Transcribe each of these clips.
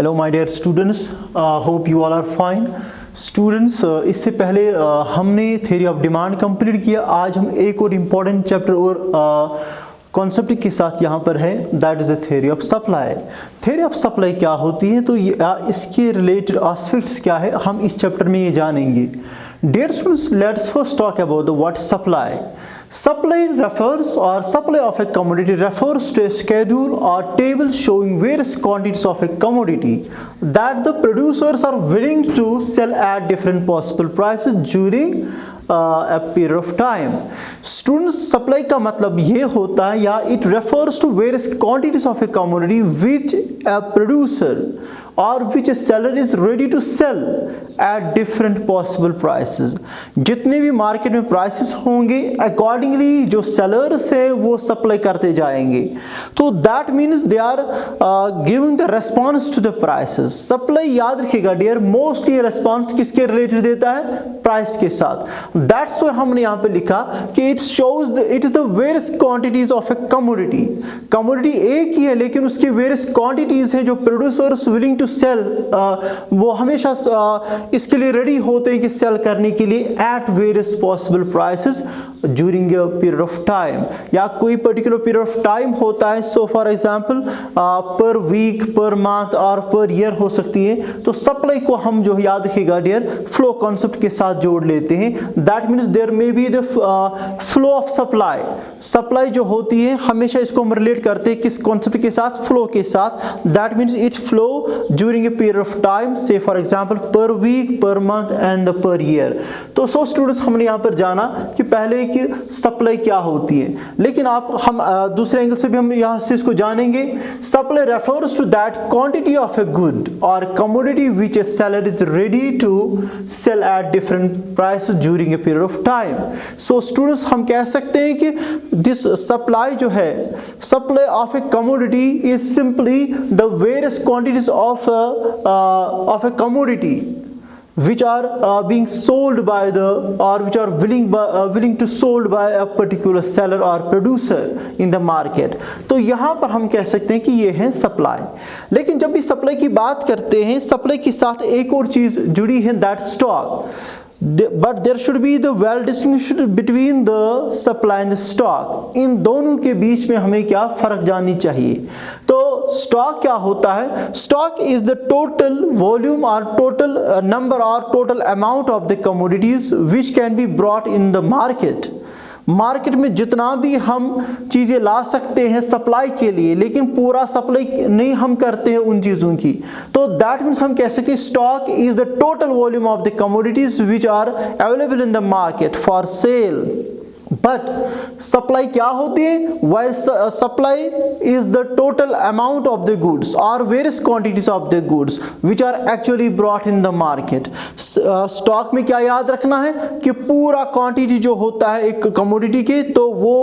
Hello my dear students, hope you all are fine. Students, इससे पहले हमने theory of demand complete किया। आज हम एक और इम्पॉर्टेंट चैप्टर और कॉन्सेप्ट के साथ यहाँ पर है, that is the theory of supply. Theory of supply क्या होती है, तो इसके रिलेटेड एस्पेक्ट्स क्या है, हम इस चैप्टर में ये जानेंगे। Dear students, let's first talk about the what supply. Supply refers or supply of a commodity refers to a schedule or table showing various quantities of a commodity that the producers are willing to sell at different possible prices during a period of time. Students, supply का मतलब ये होता है या it refers to various quantities of a commodity which a producer or which a seller is ready to sell at different possible prices. जितने भी market में prices होंगे अकॉर्डिंगली जो सेलर्स है वो सप्लाई करते जाएंगे। तो that means they are giving the response to the prices. Supply याद रखिएगा डियर, मोस्टली रेस्पॉन्स किसके रिलेटेड देता है, प्राइस के साथ। दैट्स व्हाई हमने यहाँ पे लिखा कि it shows it is the various quantities of a commodity. Commodity एक ही है लेकिन उसकी वेरियस क्वांटिटीज हैं जो प्रोड्यूसर्स विलिंग टू सेल, वो हमेशा इसके लिए रेडी होते हैं कि सेल करने के लिए at various possible prices during a period of time, या कोई पर्टिकुलर पीरियड ऑफ टाइम होता है। So for example per week, per month और पर ईयर हो सकती है। तो सप्लाई को हम जो याद रखिएगा डियर फ्लो कॉन्सेप्ट के साथ जोड़ लेते हैं। That means there may be the flow of supply. Supply जो होती है हमेशा इसको हम रिलेट करते हैं किस कॉन्सेप्ट के साथ, फ्लो के साथ। That means it flow during a period of time, say for example per week, per month and per year. तो सो स्टूडेंट्स, हमने यहाँ पर जाना कि पहले कि सप्लाई क्या होती है, लेकिन हम दूसरे एंगल से भी हम यहाँ से इसको जानेंगे। Supply refers to that quantity of a good और commodity which a seller is ready to sell at different price during a period of time. So students, हम कह सकते हैं कि दिस सप्लाई जो है, supply of a commodity is simply the various quantities of a commodity which are being sold by the or which are willing to sold by a particular seller or producer in the market। तो यहाँ पर हम कह सकते हैं कि ये है सप्लाई। लेकिन जब भी सप्लाई की बात करते हैं, सप्लाई के साथ एक और चीज जुड़ी है, that stock. But there should be the well distinction between the supply and the stock। इन दोनों के बीच में हमें क्या फर्क जाननी चाहिए। तो स्टॉक क्या होता है, stock is the total volume और टोटल नंबर और total amount of the commodities which can be brought in the market. Market में जितना भी हम चीज़ें ला सकते हैं सप्लाई के लिए, लेकिन पूरा सप्लाई नहीं हम करते हैं उन चीज़ों की। तो दैट मीन्स हम कह सकते हैं stock is the total volume of the commodities which are available in the market for sale. But supply क्या होती है, while supply is the total amount of the goods और various quantities of the goods which are actually brought in the market. Stock में क्या याद रखना है कि पूरा क्वांटिटी जो होता है एक कमोडिटी के, तो वो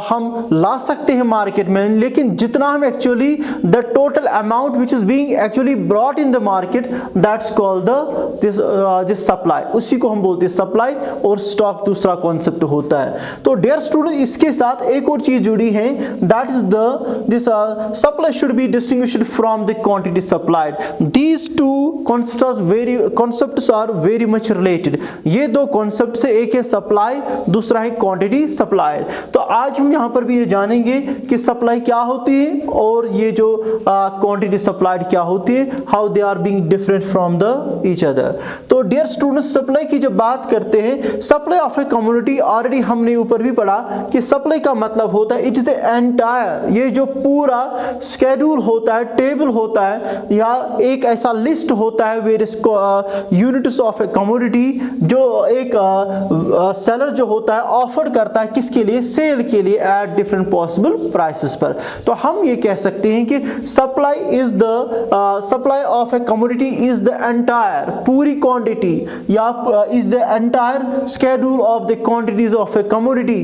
हम ला सकते हैं मार्केट में, लेकिन जितना हम actually the total amount which is being actually brought in the market, that's called this supply. उसी को हम बोलते हैं सप्लाई, और स्टॉक दूसरा कॉन्सेप्ट होता है। तो डियर स्टूडेंट, इसके साथ एक और चीज जुड़ी है, that is this supply should be distinguished from the quantity supplied. These two concepts are very much related. ये दो कॉन्सेप्ट से, एक है सप्लाई, दूसरा है क्वांटिटी सप्लाइड। तो आज हम यहाँ पर भी ये जानेंगे कि सप्लाई क्या होती है और ये जो क्वांटिटी सप्लाइड क्या होती है, how they are being different from the each other. तो डियर स्टूडेंट्स, सप्लाई की जब बात करते हैं, supply of a commodity already हमने ऊपर भी पढ़ा कि सप्लाई का मतलब होता है इट इज द एंटायर, ये जो पूरा शेड्यूल होता है, टेबल होता है, या एक ऐसा लिस्ट होता है various units of a commodity जो एक सेलर जो होता है ऑफर करता है किसके लिए, सेल के लिए एट डिफरेंट पॉसिबल प्राइसेस पर। तो हम ये कह सकते हैं कि supply is the supply of a commodity is the entire, पूरी क्वांटिटी, या is the entire schedule of the quantities of a commodity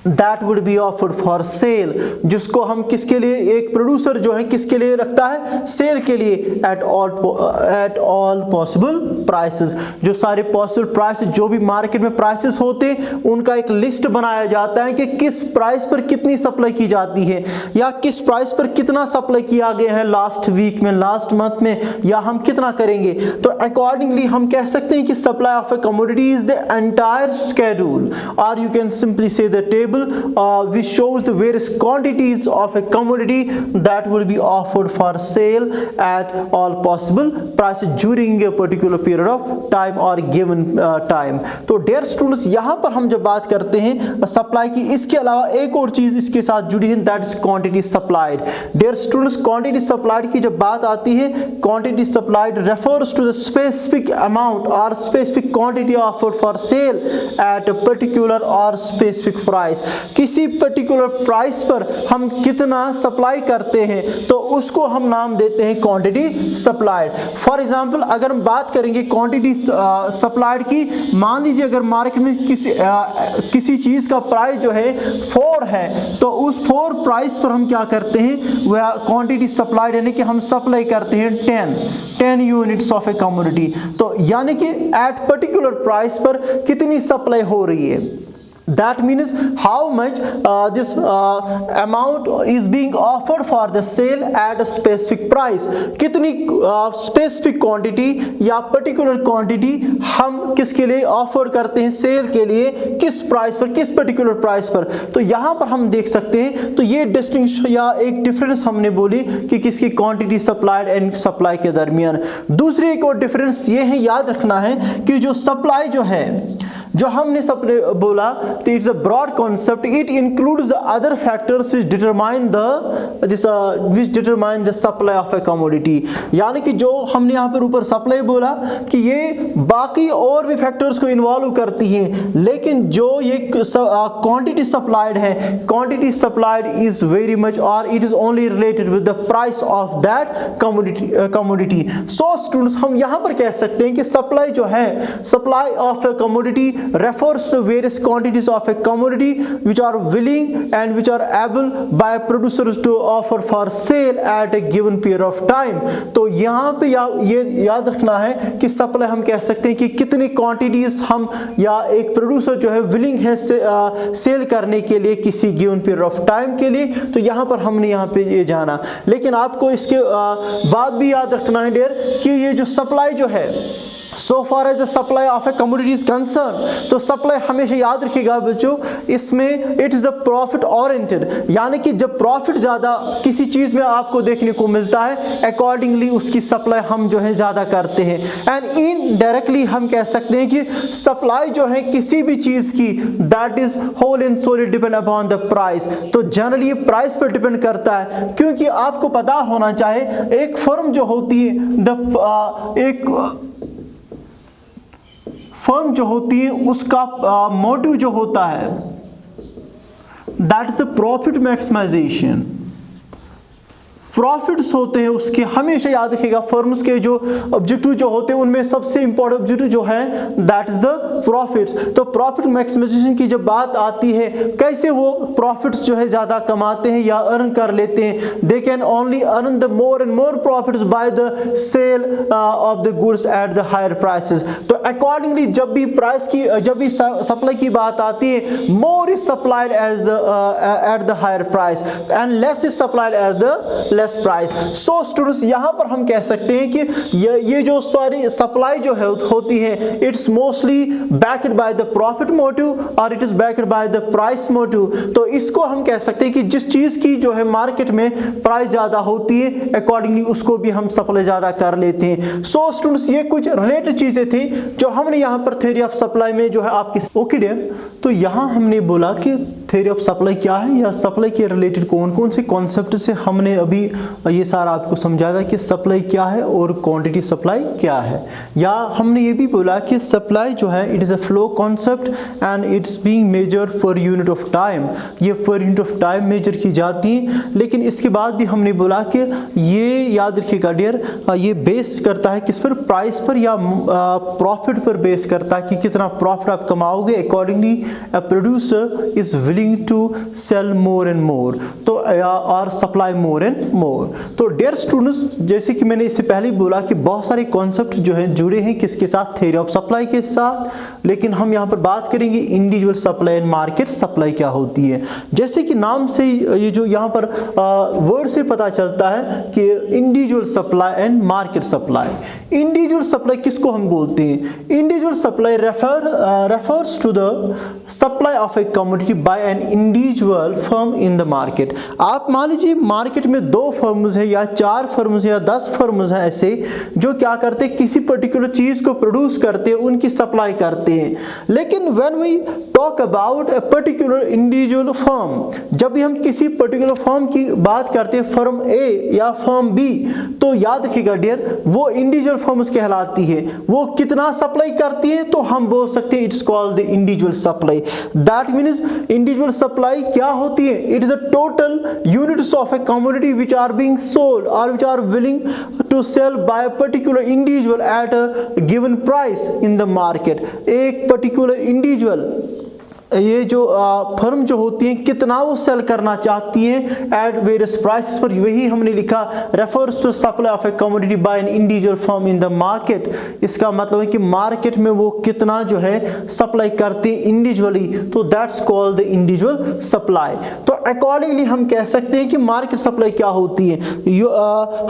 that would be offered for sale, जिसको हम किसके लिए, एक प्रोड्यूसर जो है किसके लिए रखता है, सेल के लिए, एट ऑल पॉसिबल प्राइसेस, जो सारे पॉसिबल प्राइस जो भी मार्केट में प्राइसेस होते हैं उनका एक लिस्ट बनाया जाता है कि किस प्राइस पर कितनी सप्लाई की जाती है या किस प्राइस पर कितना सप्लाई किया गया है लास्ट वीक में, लास्ट मंथ में, या हम कितना करेंगे। तो अकॉर्डिंगली हम कह सकते हैं कि supply of a commodity is the entire schedule, और यू कैन सिंपली से the table which shows the various quantities of a commodity that will be offered for sale at all possible prices during a particular period of time or given time। तो dear students, यहाँ पर हम जब बात करते हैं supply की, इसके अलावा एक और चीज इसके साथ जुड़ी है, that is quantity supplied। dear students, quantity supplied की जब बात आती है, quantity supplied refers to the specific amount or specific quantity offered for sale at a particular or specific price। किसी पर्टिकुलर प्राइस पर हम कितना सप्लाई करते हैं तो उसको हम नाम देते हैं क्वांटिटी सप्लाइड। फॉर एग्जांपल अगर हम बात करेंगे क्वांटिटी सप्लाइड की, मान लीजिए अगर मार्केट में किसी चीज का प्राइस जो है 4 है, तो उस 4 प्राइस पर हम क्या करते हैं, वह क्वांटिटी सप्लाइड, यानी कि हम सप्लाई करते हैं 10 यूनिट्स ऑफ ए कमोडिटी। तो यानी कि एट पर्टिकुलर प्राइस पर कितनी सप्लाई हो रही है, that means how much this amount is being offered for the sale at a specific price। कितनी specific quantity या particular quantity हम किसके लिए ऑफर करते हैं सेल के लिए, किस प्राइस पर, किस पर्टिकुलर प्राइस पर। तो यहाँ पर हम देख सकते हैं, तो ये डिस्टिंक्शन या एक डिफरेंस हमने बोली कि किसकी क्वांटिटी सप्लाइड एंड सप्लाई के दरमियान। दूसरी एक और डिफरेंस ये है, याद रखना है कि जो सप्लाई जो है, जो हमने सबने बोला, तो it's a broad concept, it includes the other factors which determine the supply of a commodity. यानी कि जो हमने यहाँ पर ऊपर सप्लाई बोला कि ये बाकी और भी फैक्टर्स को इन्वॉल्व करती हैं, लेकिन जो ये क्वांटिटी सप्लाइड है, quantity supplied is very much और it is only related with the price of that commodity. So students, हम यहाँ पर कह सकते हैं कि सप्लाई जो है, supply of a commodity refers to various quantities of a commodity which are willing and which are able by producers to offer for sale at a given period of time। तो यहाँ पे ये याद रखना है कि सप्लाई हम कह सकते हैं कि कितनी क्वांटिटीज हम या एक प्रोड्यूसर जो है विलिंग है सेल करने के लिए किसी गिवन पीरियड ऑफ टाइम के लिए। तो यहाँ पर हमने यहाँ पे ये जाना, लेकिन आपको इसके बाद भी याद रखना है डियर कि ये जो सप्लाई जो है, so far as the supply of a commodity is concerned, तो सप्लाई हमेशा याद रखिएगा बच्चों, इसमें it is the profit oriented, यानी कि जब प्रॉफिट ज्यादा किसी चीज में आपको देखने को मिलता है, अकॉर्डिंगली उसकी सप्लाई हम जो है ज्यादा करते हैं। एंड इनडायरेक्टली हम कह सकते हैं कि सप्लाई जो है किसी भी चीज की, that is whole and solely depend upon the price. तो जनरली ये प्राइस पर डिपेंड करता है, क्योंकि आपको पता होना चाहिए एक फर्म जो होती है, एक फर्म जो होती है उसका मोटिव जो होता है, that is the profit maximization. Profits होते हैं उसके, हमेशा याद रखिएगा फर्म्स के जो ऑब्जेक्टिव जो होते हैं उनमें सबसे इंपॉर्टेंट ऑब्जेक्टिव जो है दैट इज द प्रॉफिट्स। तो प्रॉफिट मैक्सिमाइजेशन की जब बात आती है, कैसे वो प्रॉफिट्स जो है ज्यादा कमाते हैं या अर्न कर लेते हैं, they can only earn the more and more profits by the sale of the goods at the higher prices. तो अकॉर्डिंगली जब भी प्राइस की, जब भी सप्लाई की बात आती है, more is supplied as the at the higher price and less is supplied as the less price. So students, यहां पर हम कह सकते हैं कि ये जो सारी सप्लाई जो है होती है, it's mostly backed by the profit motive और it is backed by the price motive. तो इसको हम कह सकते हैं कि जिस चीज की जो है मार्केट में प्राइस ज्यादा होती है, अकॉर्डिंगली उसको भी हम सप्लाई ज्यादा कर लेते हैं। सो स्टूडेंट्स, ये कुछ रिलेटेड चीजें थी जो हमने यहाँ पर थ्योरी ऑफ सप्लाई में जो है आपकी ओके डियर। तो यहाँ हमने बोला कि थ्योरी ऑफ सप्लाई क्या है या सप्लाई के रिलेटेड कौन कौन से कॉन्सेप्ट से हमने अभी ये सारा आपको समझाया कि सप्लाई क्या है और क्वांटिटी सप्लाई क्या है। या हमने ये भी बोला कि सप्लाई जो है it is a flow concept and it's being measured per unit of time. ये per unit of time major की जाती है, लेकिन इसके बाद भी हमने बोला कि ये याद रखिएगा डियर, ये बेस करता है किस पर, प्राइस पर या प्रॉफिट पर बेस करता है कि कितना प्रॉफिट आप कमाओगे। Accordingly a producer is willing willing to sell more and more, तो और सप्लाई मोर एंड मोर। तो डियर स्टूडेंट्स, जैसे कि मैंने इससे पहले बोला कि बहुत सारे कॉन्सेप्ट जो हैं जुड़े हैं किसके साथ, थ्योरी ऑफ सप्लाई के साथ, लेकिन हम यहाँ पर बात करेंगे individual supply and market supply क्या होती है। जैसे कि नाम से ये जो यहाँ पर वर्ड से पता चलता है कि individual supply and market supply. Individual supply किसको हम बोलते हैं? Individual supply refers to the supply of a commodity by an individual firm in the market। आप मान लीजिए मार्केट में 2 फर्म्स हैं या 4 फर्म्स या 10 फर्म्स हैं ऐसे जो क्या करते हैं, किसी पर्टिकुलर चीज को प्रोड्यूस करते हैं, उनकी सप्लाई करते हैं। लेकिन when we talk about a particular individual firm, जब भी हम किसी पर्टिकुलर फर्म की बात करते हैं, फर्म ए या फर्म बी, तो याद रखिएगा डियर, वो इंडिविजुअल फर्म्स कहलाती है। वो कितना सप्लाई करती है तो हम बोल सकते हैं it's called the individual supply. That means individual supply क्या होती है? It is a total units of a commodity which are being sold और which are willing to sell by a particular individual at a given price in the market. एक particular individual, ये जो firm जो होती है, कितना वो cell करना चाहती है एट वेरियस प्राइसेस पर, वही हमने लिखा refers to supply of a commodity by an individual firm in the market. इसका मतलब है कि मार्केट में वो कितना जो है सप्लाई करते हैं इंडिविजुअली, तो that's called the individual supply. तो अकॉर्डिंगली हम कह सकते हैं कि मार्केट सप्लाई क्या होती है।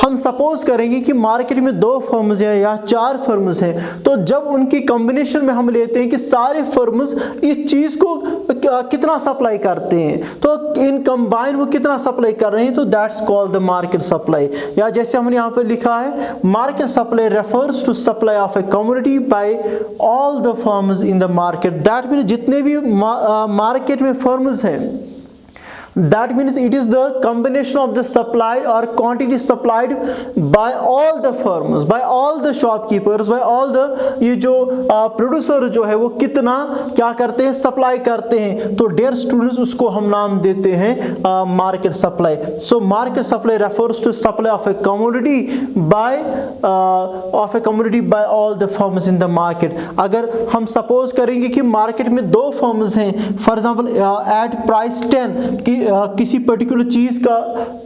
हम सपोज करेंगे कि मार्केट में 2 फर्म्स हैं या 4 फर्म्स हैं, तो जब उनकी कॉम्बिनेशन में हम लेते हैं कि सारे फर्म्स इस चीज को कितना सप्लाई करते हैं, तो इन कंबाइन वो कितना सप्लाई कर रहे हैं, तो that's called the market supply. या जैसे हमने यहाँ पे लिखा है, market supply refers to supply of a commodity by all the firms in the market. That means जितने भी मार्केट में फर्म्स हैं, that means it is the combination of the supplied or quantity supplied by all the firms, by all the shopkeepers, by all the ये जो producer जो है वो कितना क्या करते हैं, सप्लाई करते हैं। तो डियर स्टूडेंट्स, उसको हम नाम देते हैं market supply. So market supply refers to supply of a commodity by all the firms in the market. अगर हम सपोज करेंगे कि मार्केट में 2 फर्म्स हैं, फॉर एग्जांपल एट प्राइस 10 की किसी पर्टिकुलर चीज का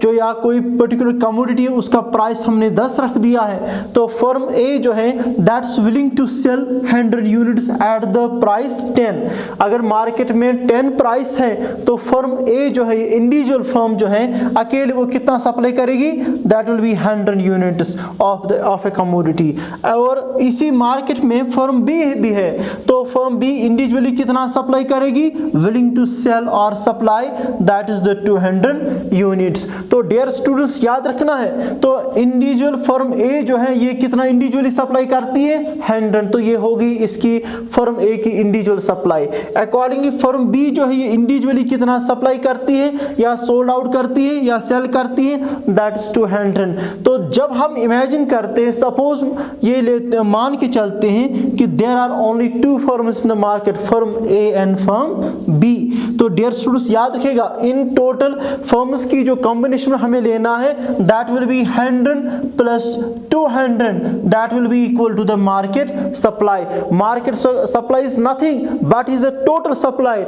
जो या कोई पर्टिकुलर कमोडिटी है उसका प्राइस हमने 10 रख दिया है, तो फर्म ए जो है that's willing to sell 100 units at the price 10। अगर मार्केट में 10 प्राइस है तो फर्म ए जो है इंडिविजुअल फर्म जो है अकेले वो कितना सप्लाई करेगी, that will be 100 units of a commodity. और इसी मार्केट में फर्म बी भी है, तो फर्म बी इंडिविजुअली कितना सप्लाई करेगी, विलिंग टू सेल और supply that is the 200 units. तो डियर स्टूडेंट्स याद रखना है, तो इंडिविजुअल फर्म ए जो है ये कितना इंडिविजुअली सप्लाई करती है, 100, तो ये होगी इसकी फर्म ए की individual supply. Accordingly firm B जो है ये इंडिविजुअली कितना सप्लाई करती है या सोल्ड आउट करती है या सेल करती है, दैट इज 200। तो जब हम इमेजिन करते हैं, सपोज ये लेते मान के चलते हैं कि there are only 2 firms in the market, firm A and firm B, तो डियर स्टूडेंट्स याद रखिएगा इन टोटल फर्म्स की जो कॉम्बिनेशन हमें लेना है, that will be 100 plus 200, that will be equal to the market supply. Market supply is nothing but is the total supply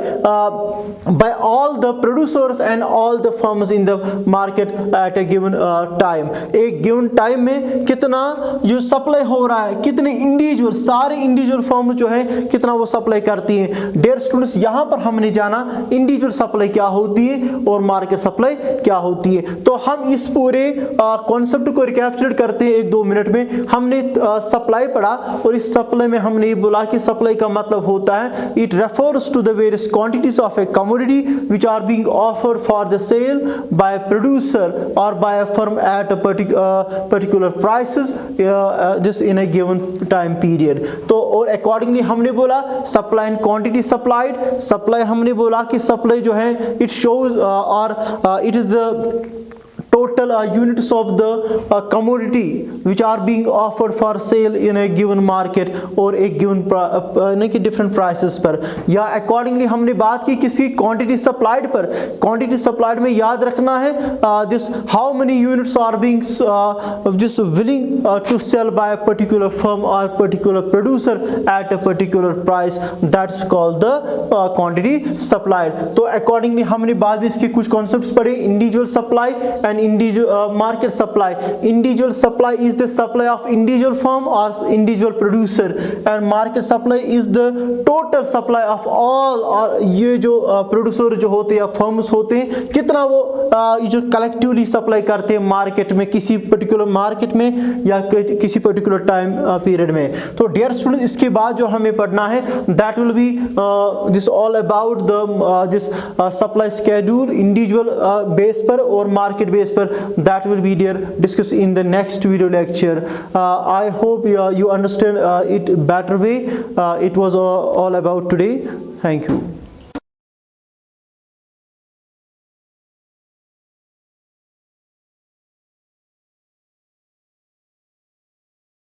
by all the producers and all the firms in the market at a given time। एक given time में कितना जो supply हो रहा है, कितने individual, सारे individual firm जो है कितना वो सप्लाई करती है। डियर स्टूडेंट्स, यहाँ पर हमने जाना इंडिविजुअल सप्लाई क्या होती है और मार्केट सप्लाई क्या होती है। तो हम इस पूरे कॉन्सेप्ट को रिकैप्चुलेट करते हैं 1-2 मिनट में। हमने सप्लाई पढ़ा और इस सप्लाई में हमने ये बोला कि सप्लाई का मतलब होता है it refers to the various quantities of a commodity which are being offered for the sale by producer और by a firm at a particular prices just in a given time period. तो और accordingly हमने बोला supply and quantity supplied. Supply हमने बोला कि supply जो है इट शोज और it is the total units of the commodity which are being offered for sale in a given market or a given different prices पर, या accordingly हमने बात की किसी quantity supplied पर. Quantity supplied में याद रखना है this how many units are being just willing to sell by a particular firm or particular producer at a particular price, that's called the quantity supplied. तो accordingly हमने बाद में इसके कुछ concepts पढ़े, individual supply and individual market supply. Individual supply is the supply of individual firm or individual producer, and market supply is the total supply of all, और ये जो producer जो होते हैं या firms होते हैं कितना वो जो collectively supply करते हैं market में, किसी particular market में या किसी particular time period में. तो dear students, इसके बाद जो हमें पढ़ना है that will be this all about the this supply schedule individual base पर और market base पर. That will be dear discussed in the next video lecture. I hope you understand it better way. It was all about today. Thank you.